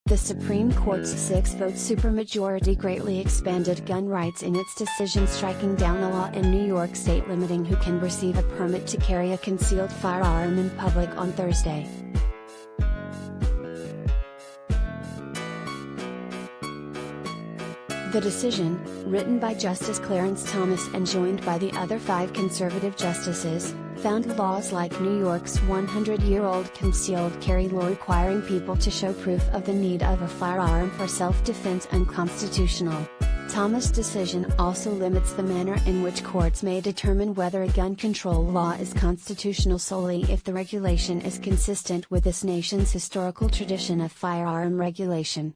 The Supreme Court's 6-vote supermajority greatly expanded gun rights in its decision, striking down a law in New York State limiting who can receive a permit to carry a concealed firearm in public on Thursday. The decision, written by Justice Clarence Thomas and joined by the other 5 conservative justices, found laws like New York's 100-year-old concealed carry law requiring people to show proof of the need of a firearm for self-defense unconstitutional. Thomas' decision also limits the manner in which courts may determine whether a gun control law is constitutional solely if the regulation is consistent with this nation's historical tradition of firearm regulation.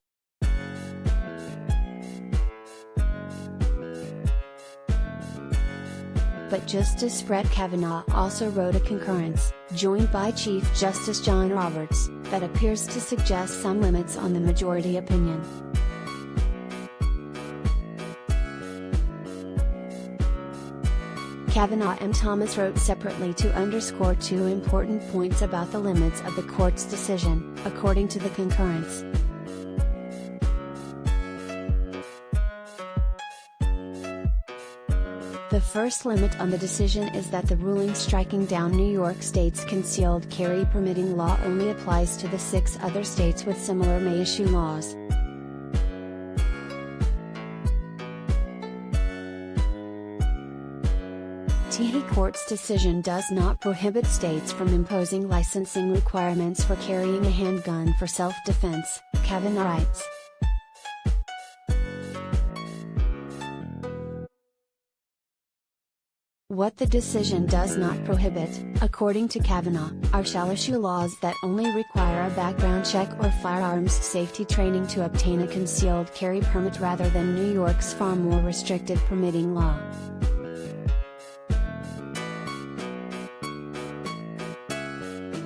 But Justice Brett Kavanaugh also wrote a concurrence, joined by Chief Justice John Roberts, that appears to suggest some limits on the majority opinion. Kavanaugh and Thomas wrote separately to underscore 2 important points about the limits of the court's decision, according to the concurrence. The first limit on the decision is that the ruling striking down New York State's concealed carry permitting law only applies to the 6 other states with similar may-issue laws. The court's decision does not prohibit states from imposing licensing requirements for carrying a handgun for self-defense, Kavanaugh writes. What the decision does not prohibit, according to Kavanaugh, are shall-issue laws that only require a background check or firearms safety training to obtain a concealed carry permit rather than New York's far more restricted permitting law.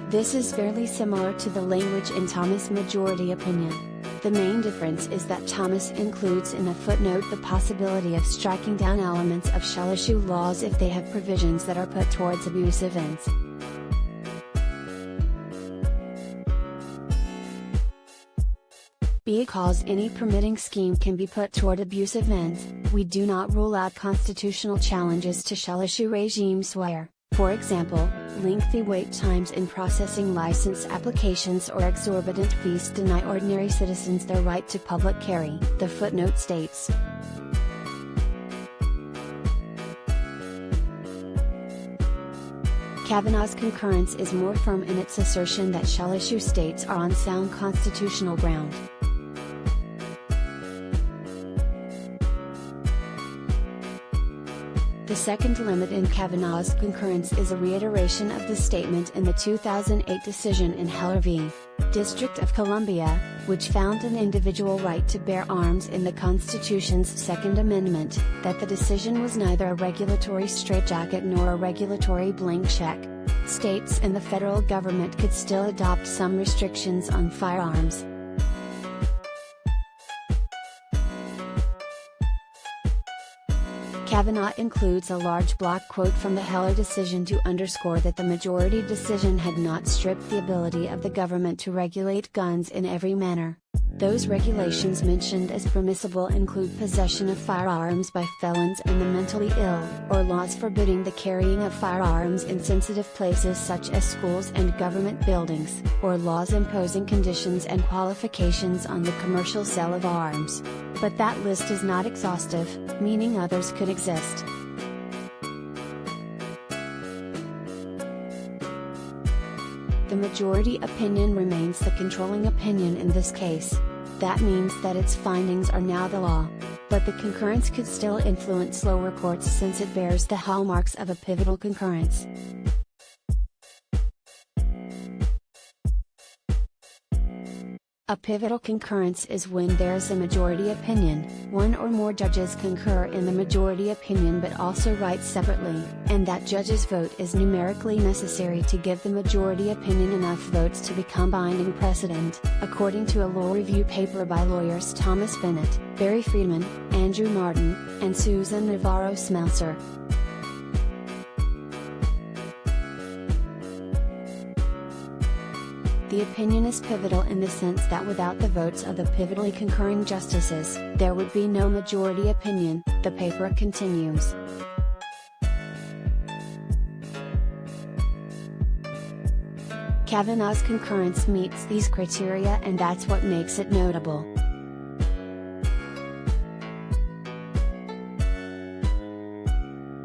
This is fairly similar to the language in Thomas' majority opinion. The main difference is that Thomas includes in a footnote the possibility of striking down elements of shall-issue laws if they have provisions that are put towards abusive ends. Because any permitting scheme can be put toward abusive ends, we do not rule out constitutional challenges to shall-issue regimes where, for example, lengthy wait times in processing license applications or exorbitant fees deny ordinary citizens their right to public carry, the footnote states. Kavanaugh's concurrence is more firm in its assertion that shall-issue states are on sound constitutional ground. The second limit in Kavanaugh's concurrence is a reiteration of the statement in the 2008 decision in Heller v. District of Columbia, which found an individual right to bear arms in the Constitution's Second Amendment, that the decision was neither a regulatory straitjacket nor a regulatory blank check. States and the federal government could still adopt some restrictions on firearms. Kavanaugh includes a large block quote from the Heller decision to underscore that the majority decision had not stripped the ability of the government to regulate guns in every manner. Those regulations mentioned as permissible include possession of firearms by felons and the mentally ill, or laws forbidding the carrying of firearms in sensitive places such as schools and government buildings, or laws imposing conditions and qualifications on the commercial sale of arms. But that list is not exhaustive, meaning others could exist. The majority opinion remains the controlling opinion in this case. That means that its findings are now the law. But the concurrence could still influence lower courts since it bears the hallmarks of a pivotal concurrence. A pivotal concurrence is when there is a majority opinion, one or more judges concur in the majority opinion but also write separately, and that judge's vote is numerically necessary to give the majority opinion enough votes to become binding precedent, according to a law review paper by lawyers Thomas Bennett, Barry Friedman, Andrew Martin, and Susan Navarro-Smeltzer. The opinion is pivotal in the sense that without the votes of the pivotally concurring justices, there would be no majority opinion, the paper continues. Kavanaugh's concurrence meets these criteria, and that's what makes it notable.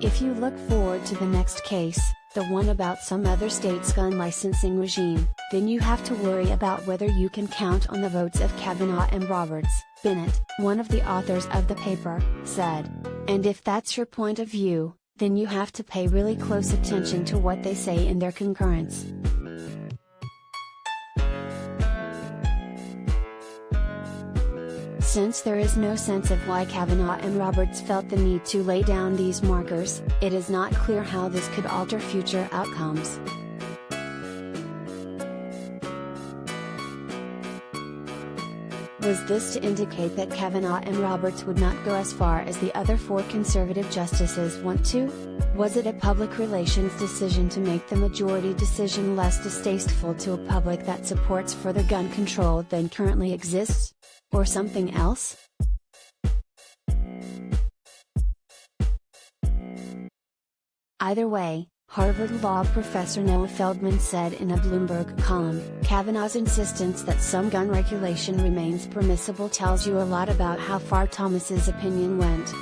If you look forward to the next case, the one about some other state's gun licensing regime, then you have to worry about whether you can count on the votes of Kavanaugh and Roberts, Bennett, one of the authors of the paper, said. And if that's your point of view, then you have to pay really close attention to what they say in their concurrence. Since there is no sense of why Kavanaugh and Roberts felt the need to lay down these markers, it is not clear how this could alter future outcomes. Was this to indicate that Kavanaugh and Roberts would not go as far as the other four conservative justices want to? Was it a public relations decision to make the majority decision less distasteful to a public that supports further gun control than currently exists? Or something else? Either way, Harvard Law professor Noah Feldman said in a Bloomberg column, Kavanaugh's insistence that some gun regulation remains permissible tells you a lot about how far Thomas's opinion went.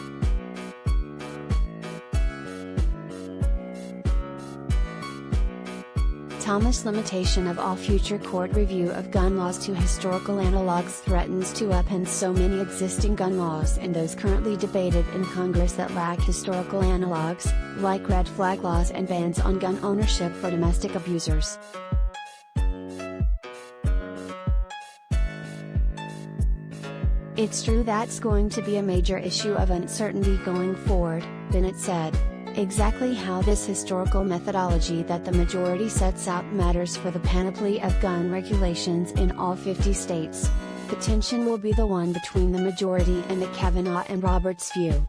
Thomas' limitation of all future court review of gun laws to historical analogs threatens to upend so many existing gun laws and those currently debated in Congress that lack historical analogs, like red flag laws and bans on gun ownership for domestic abusers. It's true that's going to be a major issue of uncertainty going forward, Bennett said. Exactly how this historical methodology that the majority sets out matters for the panoply of gun regulations in all 50 states. The tension will be the one between the majority and the Kavanaugh and Roberts view.